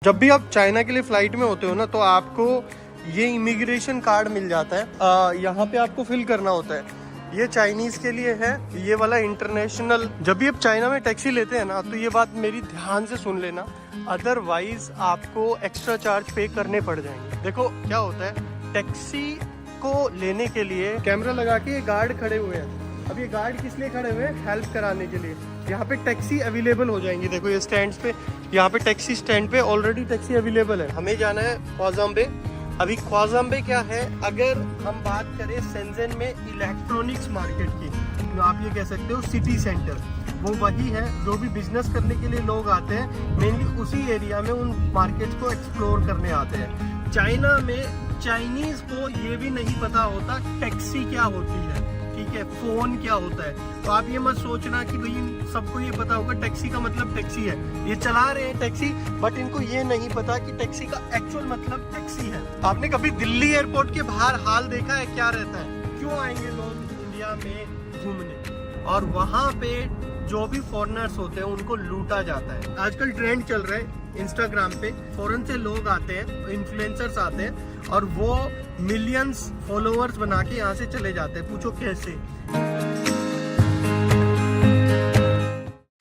जब भी आप चाइना के लिए फ्लाइट में होते हो ना, तो आपको ये इमिग्रेशन कार्ड मिल जाता है। यहाँ पे आपको फिल करना होता है। ये चाइनीज के लिए है, ये वाला इंटरनेशनल। जब भी आप चाइना में टैक्सी लेते हैं ना, तो ये बात मेरी ध्यान से सुन लेना, अदरवाइज आपको एक्स्ट्रा चार्ज पे करने पड़ जाएंगे। देखो क्या होता है, टैक्सी को लेने के लिए कैमरा लगा के ये गार्ड खड़े हुए हैं। अब ये गार्ड किस लिए खड़े हुए हैं? हेल्प कराने के लिए। यहाँ पे टैक्सी अवेलेबल हो जाएंगी। देखो ये स्टैंड पे, यहाँ पे टैक्सी स्टैंड पे ऑलरेडी टैक्सी अवेलेबल है। हमें जाना है ख्वाजाम्बे। अभी ख्वाजाम्बे क्या है, अगर हम बात करें शेंजन में इलेक्ट्रॉनिक्स मार्केट की, तो आप ये कह सकते हो सिटी सेंटर, वो वही है जो भी बिजनेस करने के लिए लोग आते हैं, मेनली उसी एरिया में उन मार्केट को एक्सप्लोर करने आते हैं। चाइना में चाइनीज को ये भी नहीं पता होता टैक्सी क्या होती है, ठीक है, फोन क्या होता है। तो आप ये मत सोचना कि भाई सबको ये पता होगा टैक्सी का मतलब टैक्सी है, ये चला रहे हैं टैक्सी, बट इनको ये नहीं पता कि टैक्सी का एक्चुअल मतलब टैक्सी है। आपने कभी दिल्ली एयरपोर्ट के बाहर हाल देखा है? क्या रहता है? क्यों आएंगे लोग इंडिया में घूमने, और वहां पे जो भी फॉरेनर्स होते हैं उनको लूटा जाता है। आजकल ट्रेंड चल रहा है इंस्टाग्राम पे, फॉरेन से लोग आते हैं, इन्फ्लुएंसर्स आते हैं, और वो मिलियंस फॉलोअर्स बना के यहाँ से चले जाते हैं। पूछो कैसे?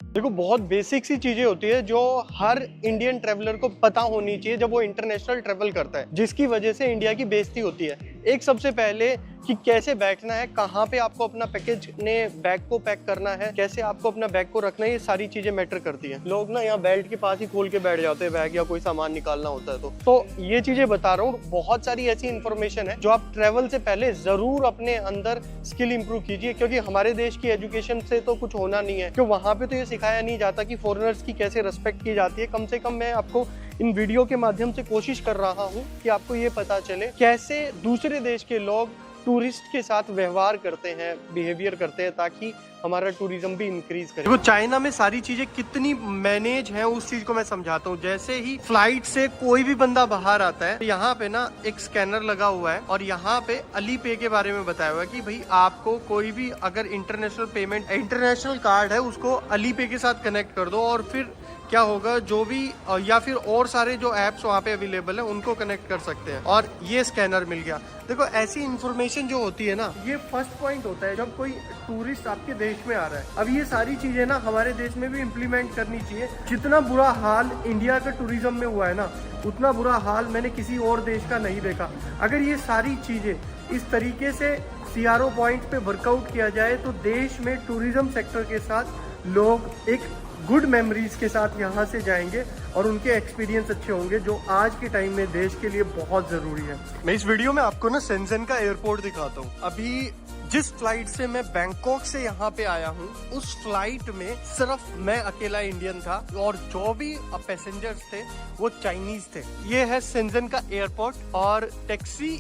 देखो बहुत बेसिक सी चीजें होती है जो हर इंडियन ट्रेवलर को पता होनी चाहिए जब वो इंटरनेशनल ट्रेवल करता है, जिसकी वजह से इंडिया की बेइज्जती होती है। एक सबसे पहले कि कैसे बैठना है, कहाँ पे आपको अपना पैकेज ने बैग को पैक करना है, कैसे आपको अपना बैग को रखना है, ये सारी चीजें मैटर करती हैं। लोग ना यहाँ बेल्ट के पास ही खोल के बैठ जाते हैं बैग, या कोई सामान निकालना होता है तो ये चीजें बता रहा हूँ। बहुत सारी ऐसी इन्फॉर्मेशन है जो आप ट्रेवल से पहले जरूर अपने अंदर स्किल इंप्रूव कीजिए, क्योंकि हमारे देश की एजुकेशन से तो कुछ होना नहीं है, क्योंकि वहाँ पे तो ये सिखाया नहीं जाता कि फॉरेनर्स की कैसे रिस्पेक्ट की जाती है। कम से कम मैं आपको इन वीडियो के माध्यम से कोशिश कर रहा हूँ कि आपको ये पता चले कैसे दूसरे देश के लोग टूरिस्ट के साथ व्यवहार करते हैं, बिहेवियर करते हैं, ताकि हमारा टूरिज्म भी इंक्रीज करे। देखो चाइना में सारी चीजें कितनी मैनेज हैं, उस चीज को मैं समझाता हूँ। जैसे ही फ्लाइट से कोई भी बंदा बाहर आता है, यहाँ पे ना एक स्कैनर लगा हुआ है, और यहाँ पे अली पे के बारे में बताया हुआ है कि भाई आपको कोई भी अगर इंटरनेशनल पेमेंट, इंटरनेशनल कार्ड है, उसको अली पे के साथ कनेक्ट कर दो, और फिर क्या होगा, जो भी या फिर और सारे जो एप्स वहाँ पे अवेलेबल है उनको कनेक्ट कर सकते हैं, और ये स्कैनर मिल गया। देखो ऐसी इंफॉर्मेशन जो होती है ना, ये फर्स्ट पॉइंट होता है जब कोई टूरिस्ट आपके देश में आ रहा है। अब ये सारी चीजें ना हमारे देश में भी इम्प्लीमेंट करनी चाहिए। जितना बुरा हाल इंडिया का टूरिज्म में हुआ है ना, उतना बुरा हाल मैंने किसी और देश का नहीं देखा। अगर ये सारी चीजें इस तरीके से CRO पॉइंट पे वर्कआउट किया जाए, तो देश में टूरिज्म सेक्टर के साथ लोग एक गुड मेमोरीज के साथ यहाँ से जाएंगे, और उनके एक्सपीरियंस अच्छे होंगे, जो आज के टाइम में देश के लिए बहुत जरूरी है। मैं इस वीडियो में आपको ना शेंजन का एयरपोर्ट दिखाता हूँ। अभी जिस फ्लाइट से मैं बैंकॉक से यहाँ पे आया हूँ, उस फ्लाइट में सिर्फ मैं अकेला इंडियन था, और जो भी पैसेंजर्स थे वो चाइनीज थे। ये है शेंजन का एयरपोर्ट, और टैक्सी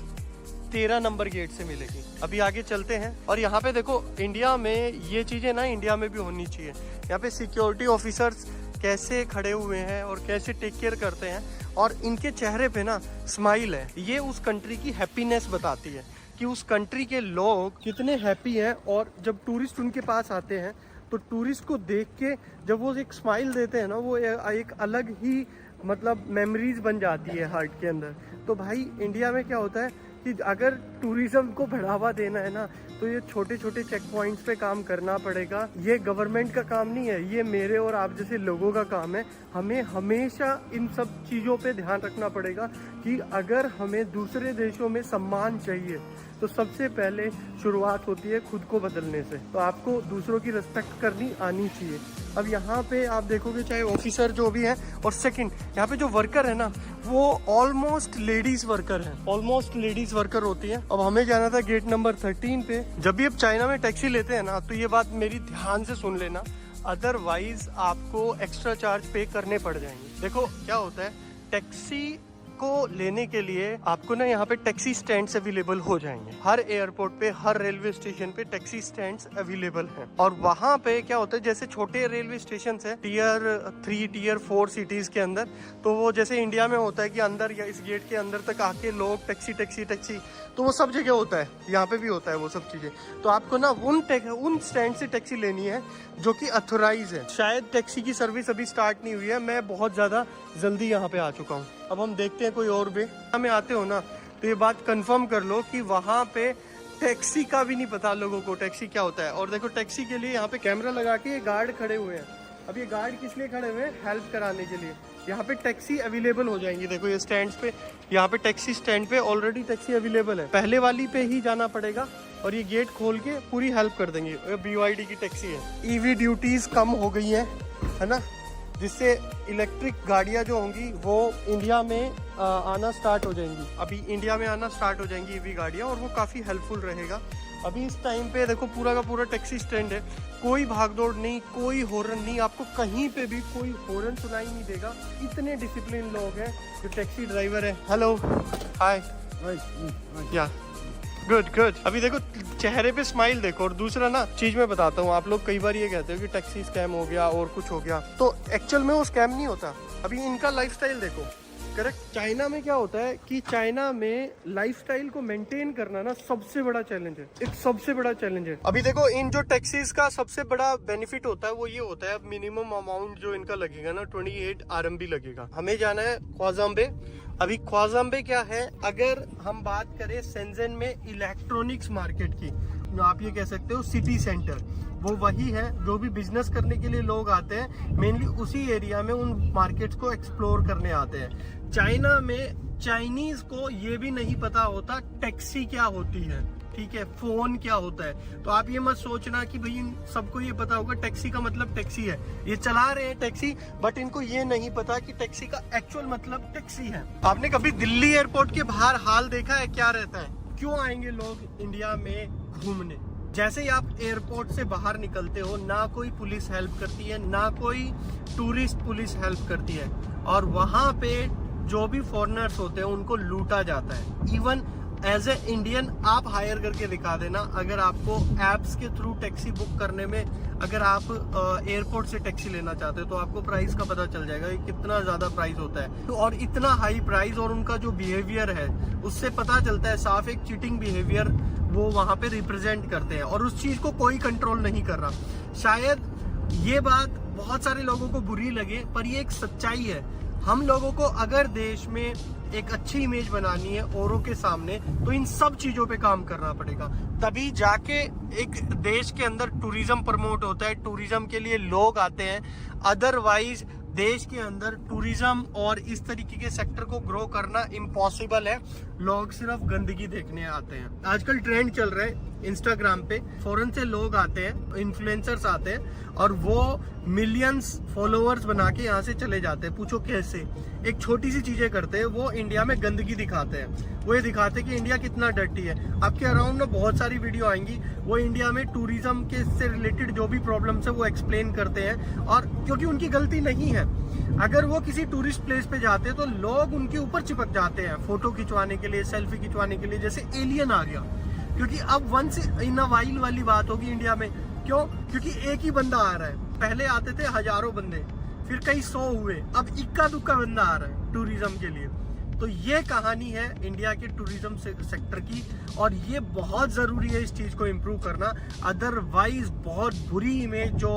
13 नंबर गेट से मिलेगी। अभी आगे चलते हैं, और यहाँ पे देखो इंडिया में ये चीजें ना इंडिया में भी होनी चाहिए। यहाँ पे सिक्योरिटी ऑफिसर्स कैसे खड़े हुए हैं और कैसे टेक केयर करते हैं, और इनके चेहरे पे ना स्माइल है। ये उस कंट्री की हैप्पीनेस बताती है कि उस कंट्री के लोग कितने हैप्पी हैं। और जब टूरिस्ट उनके पास आते हैं, तो टूरिस्ट को देख के जब वो एक स्माइल देते हैं ना, वो एक अलग ही मतलब मेमोरीज बन जाती है हार्ट के अंदर। तो भाई इंडिया में क्या होता है कि अगर टूरिज्म को बढ़ावा देना है ना, तो ये छोटे छोटे चेक पॉइंट्स पे काम करना पड़ेगा। ये गवर्नमेंट का काम नहीं है, ये मेरे और आप जैसे लोगों का काम है। हमें हमेशा इन सब चीज़ों पे ध्यान रखना पड़ेगा कि अगर हमें दूसरे देशों में सम्मान चाहिए, तो सबसे पहले शुरुआत होती है खुद को बदलने से। तो आपको दूसरों की रिस्पेक्ट करनी आनी चाहिए। अब यहाँ पे आप देखोगे चाहे ऑफिसर जो भी है, और सेकंड यहाँ पे जो वर्कर है ना, वो ऑलमोस्ट लेडीज वर्कर है, ऑलमोस्ट लेडीज वर्कर होती है। अब हमें जाना था गेट नंबर 13 पे। जब भी आप चाइना में टैक्सी लेते हैं ना, तो ये बात मेरी ध्यान से सुन लेना, अदरवाइज आपको एक्स्ट्रा चार्ज पे करने पड़ जाएंगे। देखो क्या होता है, टैक्सी आपको लेने के लिए आपको ना यहाँ पे टैक्सी स्टैंड्स अवेलेबल हो जाएंगे। हर एयरपोर्ट पे, हर रेलवे स्टेशन पे टैक्सी स्टैंड्स अवेलेबल हैं। और वहाँ पे क्या होता है, जैसे छोटे रेलवे स्टेशन है टियर 3 टियर 4 सिटीज के अंदर, तो वो जैसे इंडिया में होता है कि अंदर या इस गेट के अंदर तक आके लोग टैक्सी टैक्सी टैक्सी, तो वो सब जगह होता है, यहाँ पे भी होता है वो सब चीजें। तो आपको ना उन स्टैंड से टैक्सी लेनी है जो कि अथोराइज है। शायद टैक्सी की सर्विस अभी स्टार्ट नहीं हुई है, मैं बहुत ज्यादा जल्दी यहाँ पे आ चुका हूँ। अब हम देखते हैं कोई और भी। हमें आते हो ना तो ये बात कंफर्म कर लो कि वहाँ पे टैक्सी का भी नहीं पता लोगों को टैक्सी क्या होता है। और देखो टैक्सी के लिए यहाँ पे कैमरा लगा के ये गार्ड खड़े हुए हैं। अब ये गार्ड किस लिए खड़े हुए हैं? हेल्प कराने के लिए। यहाँ पे टैक्सी अवेलेबल हो जाएंगी। देखो ये स्टैंड पे, यहाँ पे टैक्सी स्टैंड पे ऑलरेडी टैक्सी अवेलेबल है। पहले वाली पे ही जाना पड़ेगा और ये गेट खोल के पूरी हेल्प कर देंगे। BYD की टैक्सी है। EV ड्यूटीज कम हो गई है ना, जिससे इलेक्ट्रिक गाड़ियाँ जो होंगी वो इंडिया में आना स्टार्ट हो जाएंगी। अभी इंडिया में आना स्टार्ट हो जाएंगी EV गाड़ियाँ, और वो काफ़ी हेल्पफुल रहेगा। अभी इस टाइम पे देखो पूरा का पूरा टैक्सी स्टैंड है, कोई भागदौड़ नहीं, कोई हॉर्न नहीं, आपको कहीं पे भी कोई हॉर्न सुनाई नहीं देगा। इतने डिसिप्लिन लोग हैं जो टैक्सी ड्राइवर है। हेलो, हाय, या गुड गुड। अभी देखो चेहरे पे स्माइल देखो। और दूसरा ना चीज मैं बताता हूँ, आप लोग कई बार ये कहते हो कि टैक्सी स्कैम हो गया और कुछ हो गया, तो एक्चुअल में वो स्कैम नहीं होता। अभी इनका लाइफस्टाइल देखो, करेक्ट। चाइना में क्या होता है कि चाइना में लाइफस्टाइल को मेंटेन करना ना सबसे बड़ा चैलेंज है, एक सबसे बड़ा चैलेंज है। अभी देखो इन जो टैक्सीज का सबसे बड़ा बेनिफिट होता है वो ये होता है, मिनिमम अमाउंट जो इनका लगेगा ना 28 RMB लगेगा। हमें जाना है ख्वाजाम्बे। अभी ख्वाजाम्बे क्या है, अगर हम बात करें शेंजन में इलेक्ट्रॉनिक्स मार्केट की, आप ये कह सकते हो सिटी सेंटर, वो वही है जो भी बिजनेस करने के लिए लोग आते हैं, मेनली उसी एरिया में उन मार्केट्स को एक्सप्लोर करने आते हैं। चाइना में चाइनीज को ये भी नहीं पता होता टैक्सी क्या होती है, ठीक है, फोन क्या होता है। तो आप ये मत सोचना कि भाई सबको ये पता होगा टैक्सी का मतलब टैक्सी है, ये चला रहे हैं टैक्सी, बट इनको ये नहीं पता कि टैक्सी का एक्चुअल मतलब टैक्सी है। आपने कभी दिल्ली एयरपोर्ट के बाहर हाल देखा है क्या रहता है? क्यों आएंगे लोग इंडिया में घूमने? जैसे ही आप एयरपोर्ट से बाहर निकलते हो, ना कोई पुलिस हेल्प करती है, ना कोई टूरिस्ट पुलिस हेल्प करती है, और वहां पे जो भी फॉरेनर्स होते हैं उनको लूटा जाता है। इवन एज ए इंडियन आप हायर करके दिखा देना, अगर आपको एप्स के थ्रू टैक्सी बुक करने में, अगर आप एयरपोर्ट से टैक्सी लेना चाहते हो तो आपको प्राइस का पता चल जाएगा कि कितना ज्यादा प्राइस होता है। तो और इतना हाई प्राइस, और उनका जो बिहेवियर है उससे पता चलता है साफ एक चीटिंग बिहेवियर वो वहां पे रिप्रेजेंट करते हैं, और उस चीज को कोई कंट्रोल नहीं कर रहा। शायद ये बात बहुत सारे लोगों को बुरी लगे, पर ये एक सच्चाई है। हम लोगों को अगर देश में एक अच्छी इमेज बनानी है औरों के सामने, तो इन सब चीजों पे काम करना पड़ेगा, तभी जाके एक देश के अंदर टूरिज्म प्रमोट होता है, टूरिज्म के लिए लोग आते हैं। अदरवाइज देश के अंदर टूरिज्म और इस तरीके के सेक्टर को ग्रो करना इम्पॉसिबल है। लोग सिर्फ गंदगी देखने आते हैं। आजकल ट्रेंड चल रहा है इंस्टाग्राम पे, फॉरेन से लोग आते हैं, इन्फ्लुएंसर्स आते हैं, और वो मिलियंस फॉलोअर्स बना के यहाँ से चले जाते हैं। पूछो कैसे? एक छोटी सी चीजें करते हैं, वो इंडिया में गंदगी दिखाते हैं, वो ये दिखाते हैं कि इंडिया कितना डर्टी है। आपके अराउंड में बहुत सारी वीडियो आएंगी, वो इंडिया में टूरिज्म के से रिलेटेड जो भी प्रॉब्लम्स है वो एक्सप्लेन करते हैं, और क्योंकि उनकी गलती नहीं है। अगर वो किसी टूरिस्ट प्लेस पे जाते हैं तो लोग उनके ऊपर चिपक जाते हैं फोटो खिंचवाने के लिए, सेल्फी खिंचवाने के लिए, जैसे एलियन आ गया। क्योंकि अब वंस इन अ वाइल वाली बात होगी इंडिया में। क्यों? क्योंकि एक ही बंदा आ रहा है। पहले आते थे हजारों बंदे, फिर कई 100 हुए, अब इक्का दुक्का बंदा आ रहा है टूरिज्म के लिए। तो ये कहानी है इंडिया के टूरिज्म सेक्टर की, और ये बहुत ज़रूरी है इस चीज़ को इम्प्रूव करना। अदरवाइज बहुत बुरी इमेज जो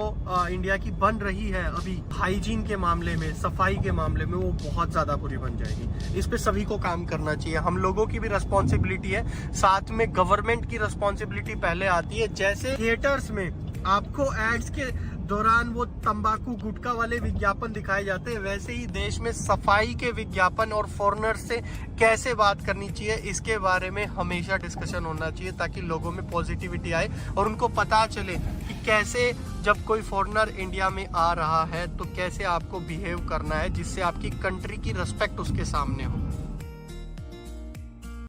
इंडिया की बन रही है अभी हाइजीन के मामले में, सफाई के मामले में, वो बहुत ज़्यादा बुरी बन जाएगी। इस पे सभी को काम करना चाहिए। हम लोगों की भी रिस्पॉन्सिबिलिटी है, साथ में गवर्नमेंट की रिस्पॉन्सिबिलिटी पहले आती है। जैसे थिएटर्स में आपको एड्स के दौरान वो तंबाकू गुटखा वाले विज्ञापन दिखाए जाते हैं, वैसे ही देश में सफाई के विज्ञापन और फॉरेनर्स से कैसे बात करनी चाहिए, इसके बारे में हमेशा डिस्कशन होना चाहिए, ताकि लोगों में पॉजिटिविटी आए और उनको पता चले कि कैसे जब कोई फॉरेनर इंडिया में आ रहा है तो कैसे आपको बिहेव करना है, जिससे आपकी कंट्री की रिस्पेक्ट उसके सामने हो।